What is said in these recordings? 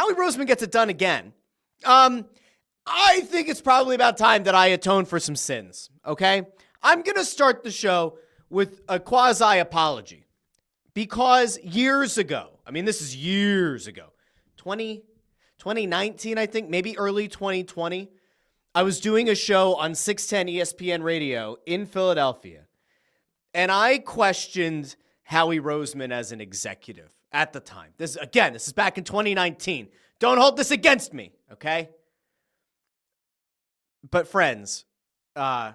Howie Roseman gets it done again. I think it's probably about time that I atone for some sins, okay? I'm going to start the show with a quasi-apology because years ago, I mean, this is years ago, 2019, I think, maybe early 2020, I was doing a show on 610 ESPN radio in Philadelphia, and I questioned Howie Roseman as an executive at the time. This is back in 2019. Don't hold this against me, okay? But friends, I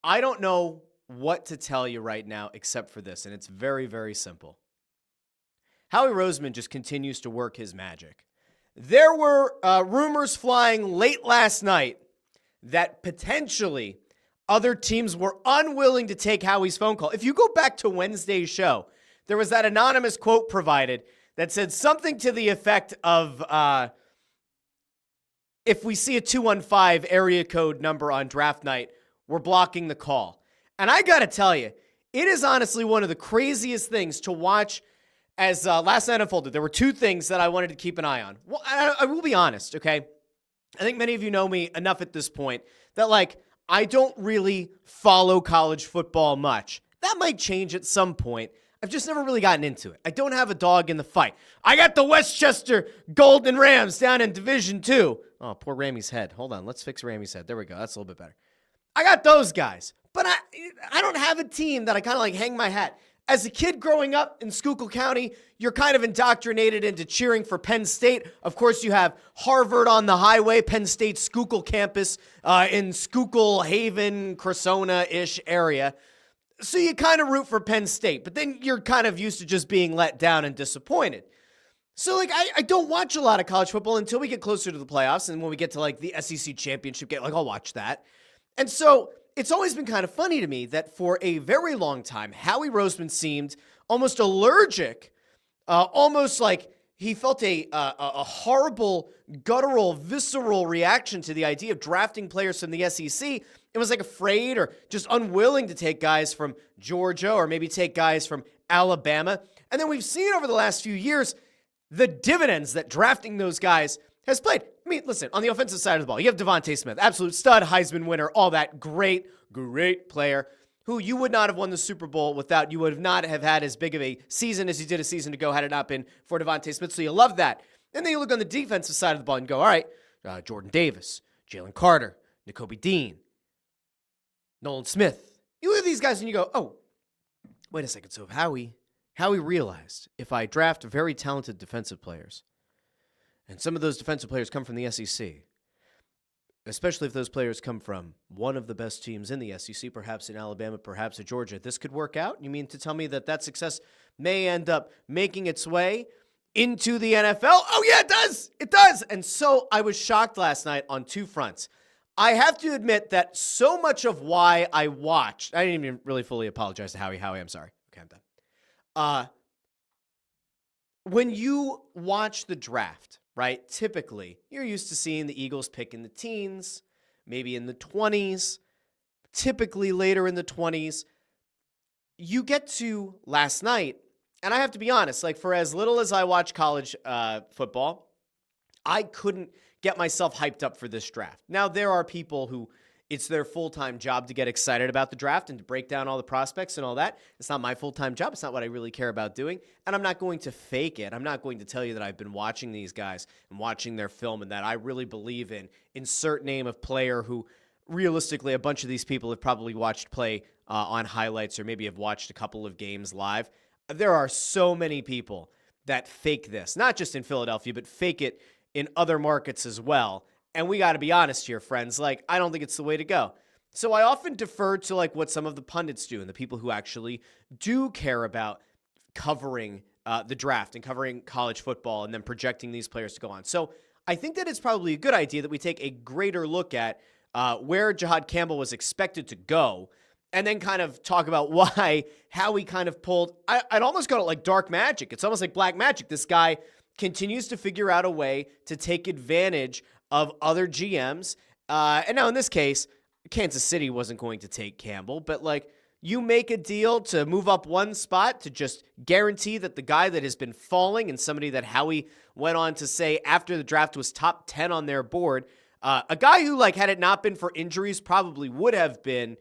don't know what to tell you right now except for this, and it's very, very simple. Howie Roseman just continues to work his magic. There were rumors flying late last night that potentially other teams were unwilling to take Howie's phone call. If you go back to Wednesday's show, there was that anonymous quote provided that said something to the effect of, if we see a 215 area code number on draft night, we're blocking the call. And I got to tell you, it is honestly one of the craziest things to watch as last night unfolded. There were two things that I wanted to keep an eye on. Well, I will be honest, okay? I think many of you know me enough at this point that, I don't really follow college football much. That might change at some point. I've just never really gotten into it. I don't have a dog in the fight. I got the Westchester Golden Rams down in Division II. Oh, poor Ramey's head. Hold on. Let's fix Ramey's head. There we go. That's a little bit better. I got those guys. But I don't have a team that I kind of hang my hat. As a kid growing up in Schuylkill County, you're kind of indoctrinated into cheering for Penn State. Of course, you have Harvard on the highway, Penn State Schuylkill campus in Schuylkill, Haven, Cressona-ish area. So you kind of root for Penn State, but then you're kind of used to just being let down and disappointed. So, I don't watch a lot of college football until we get closer to the playoffs, and when we get to, the SEC championship game, I'll watch that. And so it's always been kind of funny to me that for a very long time, Howie Roseman seemed almost allergic, almost like he felt a horrible, guttural, visceral reaction to the idea of drafting players from the SEC. It was afraid or just unwilling to take guys from Georgia or maybe take guys from Alabama. And then we've seen over the last few years the dividends that drafting those guys has played. I mean, listen, on the offensive side of the ball, you have Devontae Smith, absolute stud, Heisman winner, all that great player who you would not have won the Super Bowl without. You would not have had as big of a season as you did a season ago had it not been for Devontae Smith. So you love that. And then you look on the defensive side of the ball and go, all right, Jordan Davis, Jalen Carter, Nakobe Dean, Nolan Smith. You look at these guys and you go, oh, wait a second. So if Howie realized if I draft very talented defensive players, and some of those defensive players come from the SEC, especially if those players come from one of the best teams in the SEC, perhaps in Alabama, perhaps in Georgia, this could work out? You mean to tell me that success may end up making its way into the NFL? Oh, yeah, it does. It does. And so I was shocked last night on two fronts. I have to admit that so much of why I watched, I didn't even really fully apologize to Howie. Howie, I'm sorry. Okay, I'm done. When you watch the draft, right, typically you're used to seeing the Eagles pick in the teens, maybe in the 20s, typically later in the 20s. You get to last night, and I have to be honest, for as little as I watch college football, I couldn't get myself hyped up for this draft. Now, there are people who it's their full-time job to get excited about the draft and to break down all the prospects and all that. It's not my full-time job. It's not what I really care about doing. And I'm not going to fake it. I'm not going to tell you that I've been watching these guys and watching their film and that I really believe in insert name of player who realistically a bunch of these people have probably watched play on highlights or maybe have watched a couple of games live. There are so many people that fake this, not just in Philadelphia, but fake it in other markets as well. And we got to be honest here, friends. I don't think it's the way to go. So I often defer to what some of the pundits do and the people who actually do care about covering the draft and covering college football and then projecting these players to go on. So I think that it's probably a good idea that we take a greater look at where Jihaad Campbell was expected to go and then kind of talk about how he kind of pulled, I'd almost call it dark magic. It's almost like black magic. This guy continues to figure out a way to take advantage of other GMs. And now in this case, Kansas City wasn't going to take Campbell, but You make a deal to move up one spot to just guarantee that the guy that has been falling and somebody that Howie went on to say after the draft was top 10 on their board, a guy who, like, had it not been for injuries, probably would have been,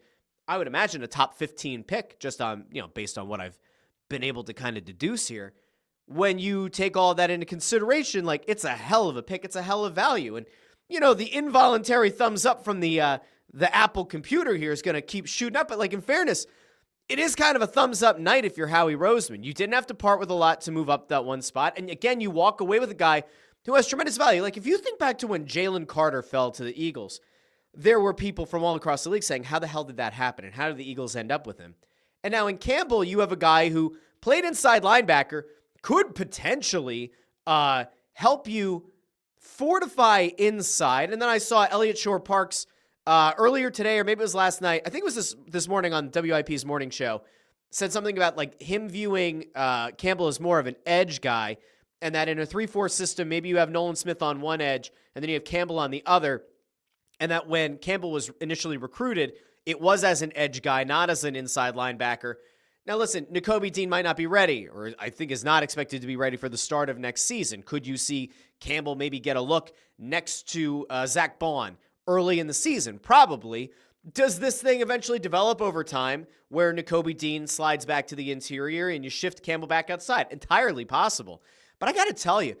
I would imagine, a top 15 pick just on, based on what I've been able to kind of deduce here. When you take all that into consideration, like, it's a hell of a pick. It's a hell of value. And, the involuntary thumbs up from the Apple computer here is going to keep shooting up. But, like, in fairness, it is kind of a thumbs up night if you're Howie Roseman. You didn't have to part with a lot to move up that one spot. And again, you walk away with a guy who has tremendous value. Like, if you think back to when Jalen Carter fell to the Eagles, there were people from all across the league saying, how the hell did that happen? And how did the Eagles end up with him? And now in Campbell, you have a guy who played inside linebacker, could potentially help you fortify inside. And then I saw Elliott Shore-Parks earlier today, or maybe it was last night. I think it was this morning on WIP's morning show, said something about, like, him viewing Campbell as more of an edge guy, and that in a 3-4 system, maybe you have Nolan Smith on one edge, and then you have Campbell on the other, and that when Campbell was initially recruited, it was as an edge guy, not as an inside linebacker. Now, listen, Nakobe Dean might not be ready, or I think is not expected to be ready for the start of next season. Could you see Campbell maybe get a look next to Zach Bond early in the season? Probably. Does this thing eventually develop over time where Nakobe Dean slides back to the interior and you shift Campbell back outside? Entirely possible. But I got to tell you,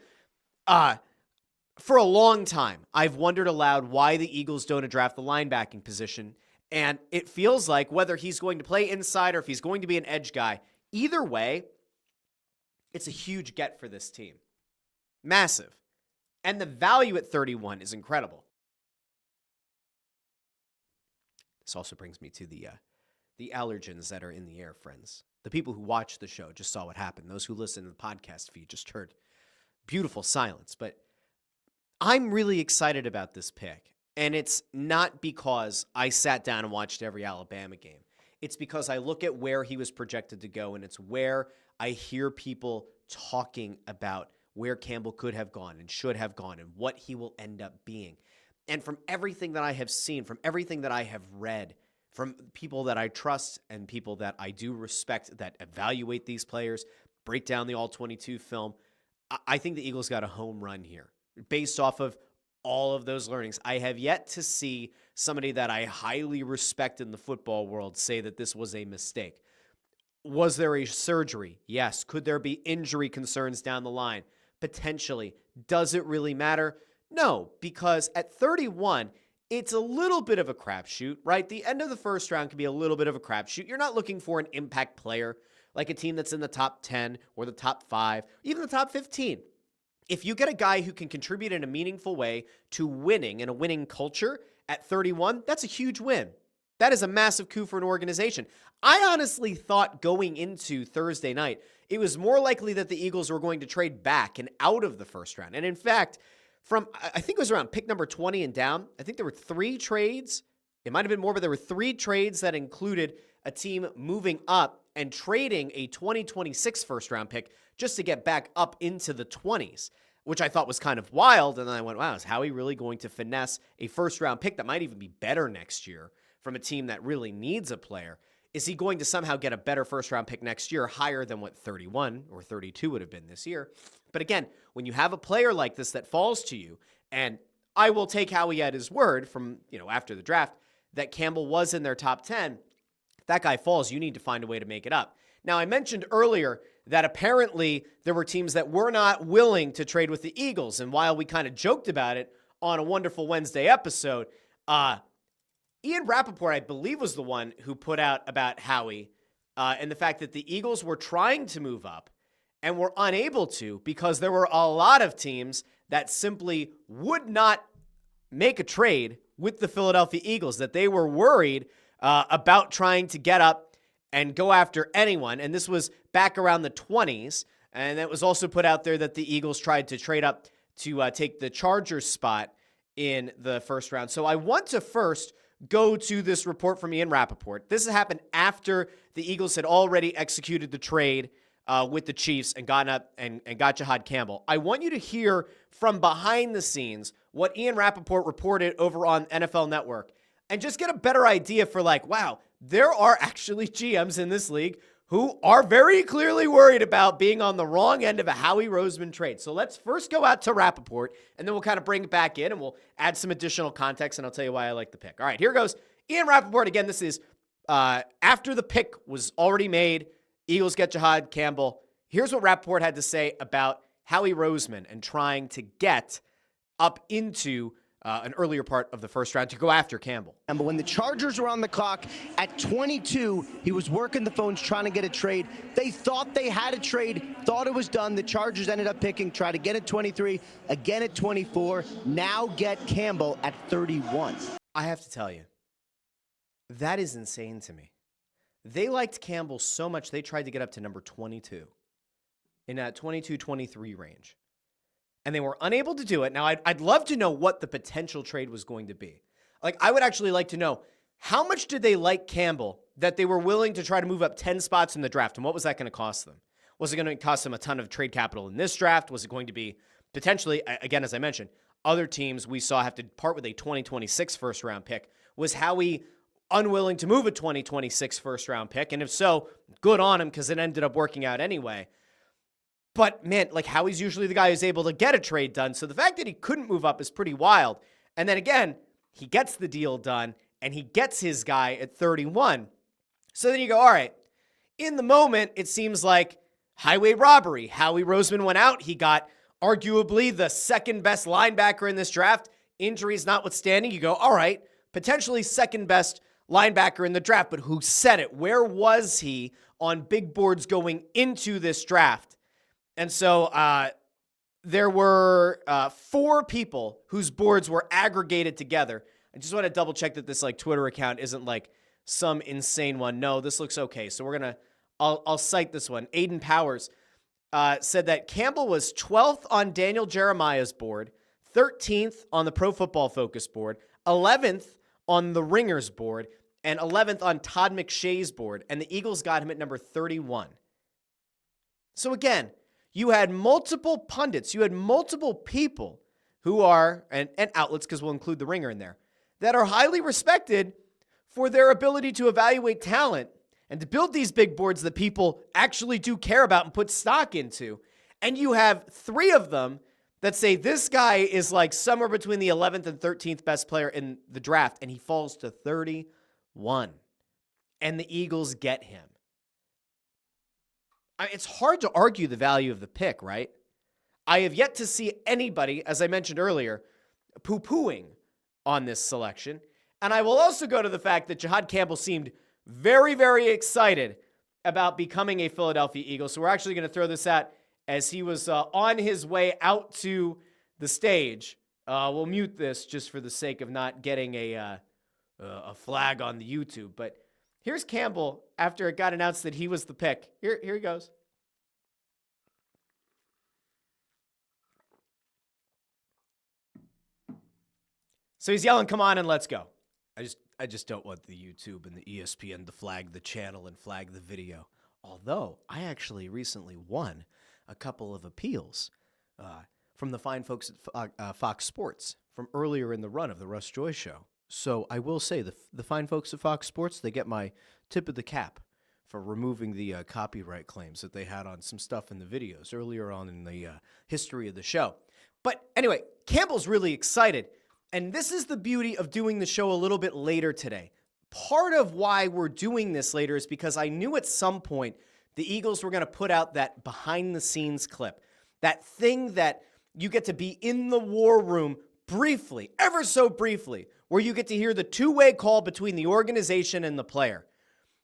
for a long time, I've wondered aloud why the Eagles don't draft the linebacking position. And it feels like whether he's going to play inside or if he's going to be an edge guy, either way, it's a huge get for this team. Massive. And the value at 31 is incredible. This also brings me to the allergens that are in the air, friends. The people who watch the show just saw what happened. Those who listen to the podcast feed just heard beautiful silence. But I'm really excited about this pick. And it's not because I sat down and watched every Alabama game. It's because I look at where he was projected to go, and it's where I hear people talking about where Campbell could have gone and should have gone and what he will end up being. And from everything that I have seen, from everything that I have read, from people that I trust and people that I do respect that evaluate these players, break down the All-22 film, I think the Eagles got a home run here based off of all of those learnings. I have yet to see somebody that I highly respect in the football world say that this was a mistake. Was there a surgery? Yes. Could there be injury concerns down the line? Potentially. Does it really matter? No, because at 31, it's a little bit of a crapshoot, right? The end of the first round can be a little bit of a crapshoot. You're not looking for an impact player like a team that's in the top 10 or the top 5, even the top 15. If you get a guy who can contribute in a meaningful way to winning and a winning culture at 31, that's a huge win. That is a massive coup for an organization. I honestly thought going into Thursday night, it was more likely that the Eagles were going to trade back and out of the first round. And in fact, I think it was around pick number 20 and down, I think there were 3 trades. It might have been more, but there were 3 trades that included a team moving up and trading a 2026 first round pick just to get back up into the 20s, which I thought was kind of wild. And then I went, wow, is Howie really going to finesse a first round pick that might even be better next year from a team that really needs a player? Is he going to somehow get a better first round pick next year, higher than what 31 or 32 would have been this year? But again, when you have a player like this that falls to you, and I will take Howie at his word from, after the draft, that Campbell was in their top 10, if that guy falls, you need to find a way to make it up. Now, I mentioned earlier that apparently there were teams that were not willing to trade with the Eagles. And while we kind of joked about it on a Wonderful Wednesday episode, Ian Rappaport, I believe, was the one who put out about Howie and the fact that the Eagles were trying to move up and were unable to because there were a lot of teams that simply would not make a trade with the Philadelphia Eagles, that they were worried about trying to get up and go after anyone. And this was back around the 20s. And it was also put out there that the Eagles tried to trade up to take the Chargers spot in the first round. So I want to first go to this report from Ian Rappaport. This has happened after the Eagles had already executed the trade with the Chiefs and gotten up and got Jihaad Campbell. I want you to hear from behind the scenes what Ian Rappaport reported over on NFL Network and just get a better idea for like, wow, there are actually GMs in this league who are very clearly worried about being on the wrong end of a Howie Roseman trade. So let's first go out to Rappaport, and then we'll kind of bring it back in, and we'll add some additional context, and I'll tell you why I like the pick. All right, here goes. Ian Rappaport, again, this is after the pick was already made. Eagles get Jihaad Campbell. Here's what Rappaport had to say about Howie Roseman and trying to get up into an earlier part of the first round to go after Campbell. But when the Chargers were on the clock at 22, he was working the phones trying to get a trade. They thought they had a trade, thought it was done. The Chargers ended up picking, tried to get at 23, again at 24, now get Campbell at 31. I have to tell you, that is insane to me. They liked Campbell so much they tried to get up to number 22 in that 22-23 range. And they were unable to do it. Now, I'd love to know what the potential trade was going to be. Like, I would actually like to know, how much did they like Campbell that they were willing to try to move up 10 spots in the draft? And what was that going to cost them? Was it going to cost them a ton of trade capital in this draft? Was it going to be potentially, again, as I mentioned, other teams we saw have to part with a 2026 first-round pick? Was Howie unwilling to move a 2026 first-round pick? And if so, good on him, because it ended up working out anyway. But, man, like, Howie's usually the guy who's able to get a trade done. So the fact that he couldn't move up is pretty wild. And then, again, he gets the deal done, and he gets his guy at 31. So then you go, all right, in the moment, it seems like highway robbery. Howie Roseman went out. He got arguably the second-best linebacker in this draft. Injuries notwithstanding, you go, all right, potentially second-best linebacker in the draft. But who said it? Where was he on big boards going into this draft? And so there were 4 people whose boards were aggregated together. I just want to double check that this like Twitter account isn't like some insane one. No, this looks okay. So I'll cite this one. Aiden Powers said that Campbell was 12th on Daniel Jeremiah's board, 13th on the Pro Football Focus board, 11th on the Ringers board, and 11th on Todd McShay's board. And the Eagles got him at number 31. So again, you had multiple pundits, you had multiple people who are, and outlets, because we'll include the Ringer in there, that are highly respected for their ability to evaluate talent and to build these big boards that people actually do care about and put stock into. And you have 3 of them that say this guy is like somewhere between the 11th and 13th best player in the draft, and he falls to 31. And the Eagles get him. It's hard to argue the value of the pick, right? I have yet to see anybody, as I mentioned earlier, poo-pooing on this selection. And I will also go to the fact that Jihaad Campbell seemed very, very excited about becoming a Philadelphia Eagle. So we're actually going to throw this out as he was on his way out to the stage. We'll mute this just for the sake of not getting a flag on the YouTube. But here's Campbell after it got announced that he was the pick. Here he goes. So he's yelling, "Come on and let's go." I just don't want the YouTube and the ESPN to flag the channel and flag the video. Although I actually recently won a couple of appeals from the fine folks at Fox Sports from earlier in the run of the Russ Joy Show. So I will say the fine folks at Fox Sports, they get my tip of the cap for removing the copyright claims that they had on some stuff in the videos earlier on in the history of the show. But anyway, Campbell's really excited. And this is the beauty of doing the show a little bit later today. Part of why we're doing this later is because I knew at some point the Eagles were going to put out that behind-the-scenes clip, that thing that you get to be in the war room briefly, ever so briefly, where you get to hear the two-way call between the organization and the player.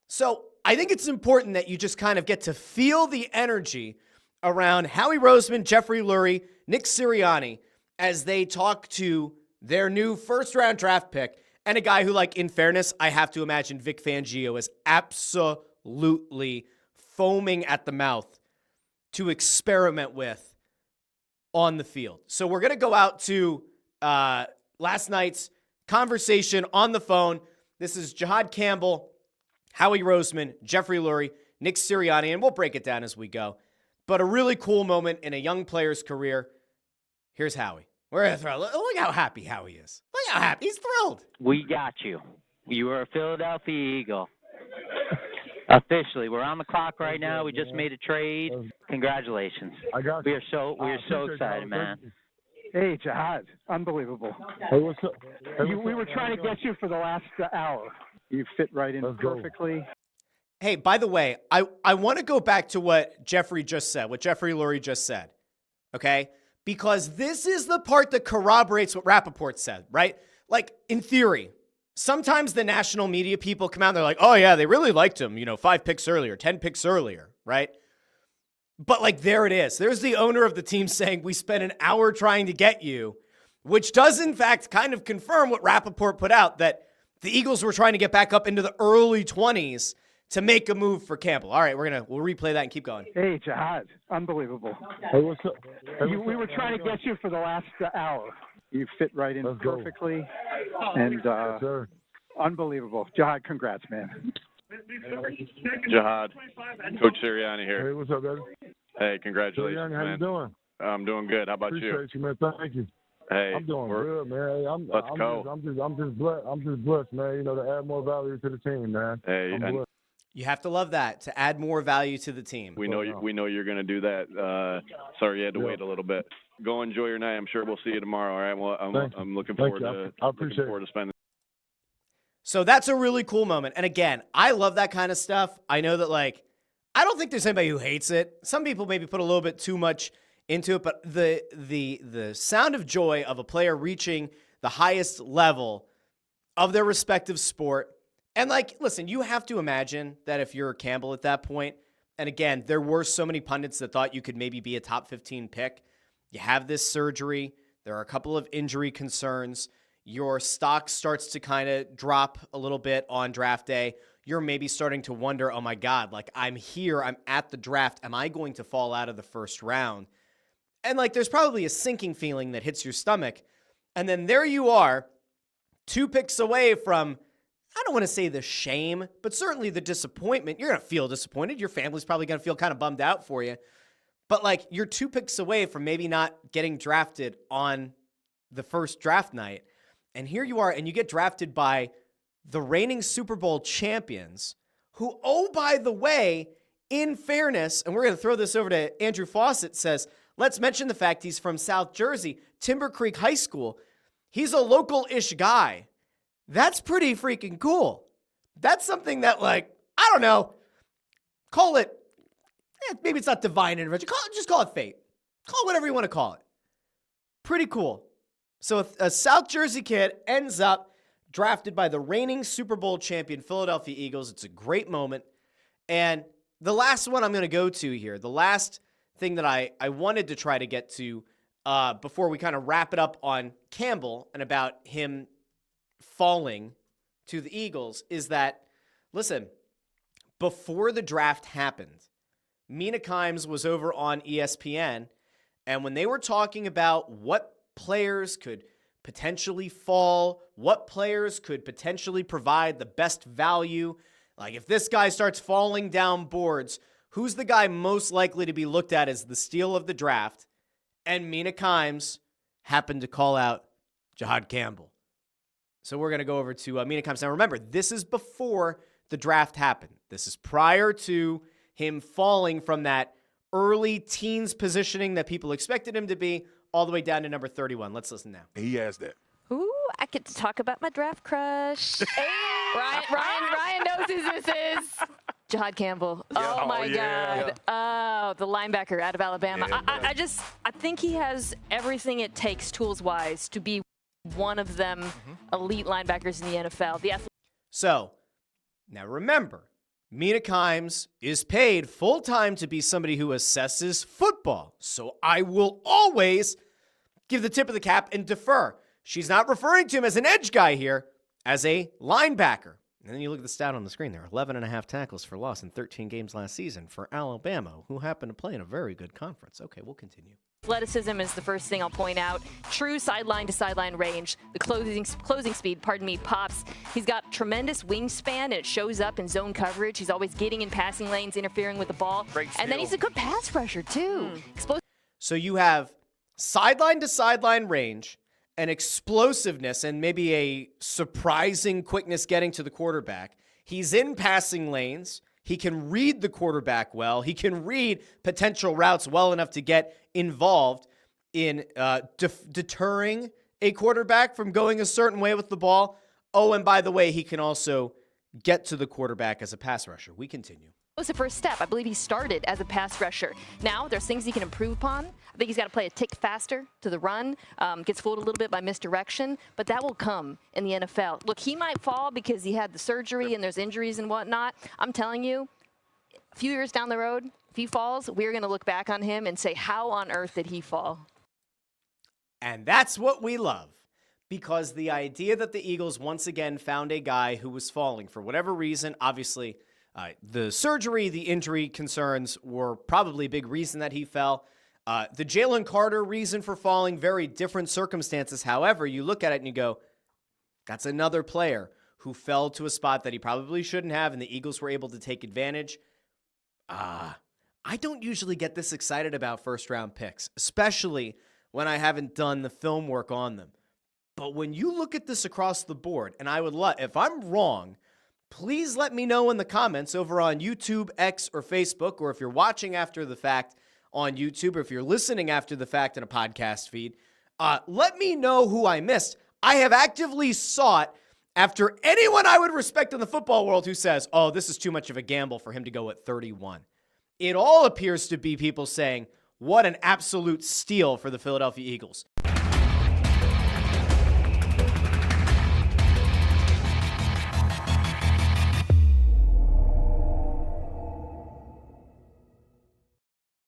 So I think it's important that you just kind of get to feel the energy around Howie Roseman, Jeffrey Lurie, Nick Sirianni, as they talk to their new first-round draft pick, and a guy who, like, in fairness, I have to imagine Vic Fangio is absolutely foaming at the mouth to experiment with on the field. So we're going to go out to last night's conversation on the phone. This is Jihaad Campbell, Howie Roseman, Jeffrey Lurie, Nick Sirianni, and we'll break it down as we go. But a really cool moment in a young player's career. Here's Howie. We're going to throw. Look how happy Howie is. Look not happy. He's thrilled. We got you. You are a Philadelphia Eagle. Officially, we're on the clock right now. We just made a trade. Congratulations. We are so excited, man. Hey, Jihaad. Unbelievable. Hey, what's up? Hey, We were trying to get you for the last hour. You fit right in perfectly. Hey, by the way, I want to go back to what Jeffrey just said, what Jeffrey Lurie just said, okay? Because this is the part that corroborates what Rappaport said, right? Like, in theory, sometimes the national media people come out and they're like, oh, yeah, they really liked him, 5 picks earlier, 10 picks earlier, right? But, like, there it is. There's the owner of the team saying, we spent an hour trying to get you, which does, in fact, kind of confirm what Rappaport put out, that the Eagles were trying to get back up into the early 20s to make a move for Campbell. All right, we'll replay that and keep going. Hey, Jihaad. Unbelievable. Hey, what's up? Hey, We were trying to get you for the last hour. You fit right in perfectly. And unbelievable. Jihaad, congrats, man. Jihaad, Coach Sirianni here. Hey, what's up, baby? Hey, congratulations, How man. you doing? I'm doing good. How about you? Appreciate you, man. Thank you. Hey, I'm doing good, man. Let's go. I'm just blessed, man. To add more value to the team, man. Hey, and You have to love that, to add more value to the team. we know you're going to do that. Sorry you had to wait a little bit. Go enjoy your night. I'm sure we'll see you tomorrow. All right. Well, I'm looking forward to spending. So that's a really cool moment. And again, I love that kind of stuff. I know that, like, I don't think there's anybody who hates it. Some people maybe put a little bit too much into it, but the sound of joy of a player reaching the highest level of their respective sport. And, like, listen, you have to imagine that if you're Campbell at that point, and again, there were so many pundits that thought you could maybe be a top 15 pick. You have this surgery. There are a couple of injury concerns. Your stock starts to kind of drop a little bit on draft day. You're maybe starting to wonder, oh my God, like, I'm here, I'm at the draft. Am I going to fall out of the first round? And, like, there's probably a sinking feeling that hits your stomach. And then there you are, 2 picks away from, I don't want to say the shame, but certainly the disappointment. You're going to feel disappointed. Your family's probably going to feel kind of bummed out for you. But, like, you're 2 picks away from maybe not getting drafted on the first draft night. And here you are, and you get drafted by the reigning Super Bowl champions, who, oh, by the way, in fairness, and we're going to throw this over to Andrew Fawcett, says, let's mention the fact he's from South Jersey, Timber Creek High School. He's a local-ish guy. That's pretty freaking cool. That's something that, like, I don't know, call it, maybe it's not divine intervention. Just call it fate. Call it whatever you want to call it. Pretty cool. So a South Jersey kid ends up drafted by the reigning Super Bowl champion Philadelphia Eagles. It's a great moment. And the last one I'm going to go to here, the last thing that I wanted to try to get to before we kind of wrap it up on Campbell and about him falling to the Eagles is that, listen, before the draft happened, Mina Kimes was over on ESPN, and when they were talking about what players could potentially fall, what players could potentially provide the best value, like if this guy starts falling down boards, who's the guy most likely to be looked at as the steal of the draft? And Mina Kimes happened to call out Jihaad Campbell. So we're going to go over to Mina Kimes. Now remember, this is before the draft happened. This is prior to him falling from that early teens positioning that people expected him to be all the way down to number 31. Let's listen now. He has that. Ooh, I get to talk about my draft crush. Ryan knows who this is. Jihaad Campbell. Oh, my God. Oh, the linebacker out of Alabama. I think he has everything it takes tools-wise to be one of them elite linebackers in the NFL. So, now remember, Mina Kimes is paid full-time to be somebody who assesses football. So I will always give the tip of the cap and defer. She's not referring to him as an edge guy here, as a linebacker. And then you look at the stat on the screen there, 11.5 tackles for loss in 13 games last season for Alabama, who happened to play in a very good conference. Okay, we'll continue. Athleticism is the first thing I'll point out. True sideline to sideline range. The closing speed, pops. He's got tremendous wingspan, and it shows up in zone coverage. He's always getting in passing lanes, interfering with the ball. And then he's a good pass rusher, too. So you have sideline to sideline range, an explosiveness and maybe a surprising quickness getting to the quarterback. He's in passing lanes. He can read the quarterback well. He can read potential routes well enough to get involved in deterring a quarterback from going a certain way with the ball. Oh, and by the way, he can also get to the quarterback as a pass rusher. We continue. Was the first step. I believe he started as a pass rusher. Now there's things he can improve upon. I think he's got to play a tick faster to the run, gets fooled a little bit by misdirection, but that will come in the NFL. Look, he might fall because he had the surgery and there's injuries and whatnot. I'm telling you, a few years down the road, if he falls, we're going to look back on him and say, how on earth did he fall? And that's what we love, because the idea that the Eagles once again found a guy who was falling for whatever reason, obviously the surgery, the injury concerns were probably a big reason that he fell. The Jalen Carter reason for falling, very different circumstances. However, you look at it and you go, that's another player who fell to a spot that he probably shouldn't have, and the Eagles were able to take advantage. I don't usually get this excited about first-round picks, especially when I haven't done the film work on them. But when you look at this across the board, and I would love, if I'm wrong, please let me know in the comments over on YouTube, X, or Facebook, or if you're watching after the fact on YouTube, or if you're listening after the fact in a podcast feed, let me know who I missed. I have actively sought after anyone I would respect in the football world who says, oh, this is too much of a gamble for him to go at 31. It all appears to be people saying, what an absolute steal for the Philadelphia Eagles.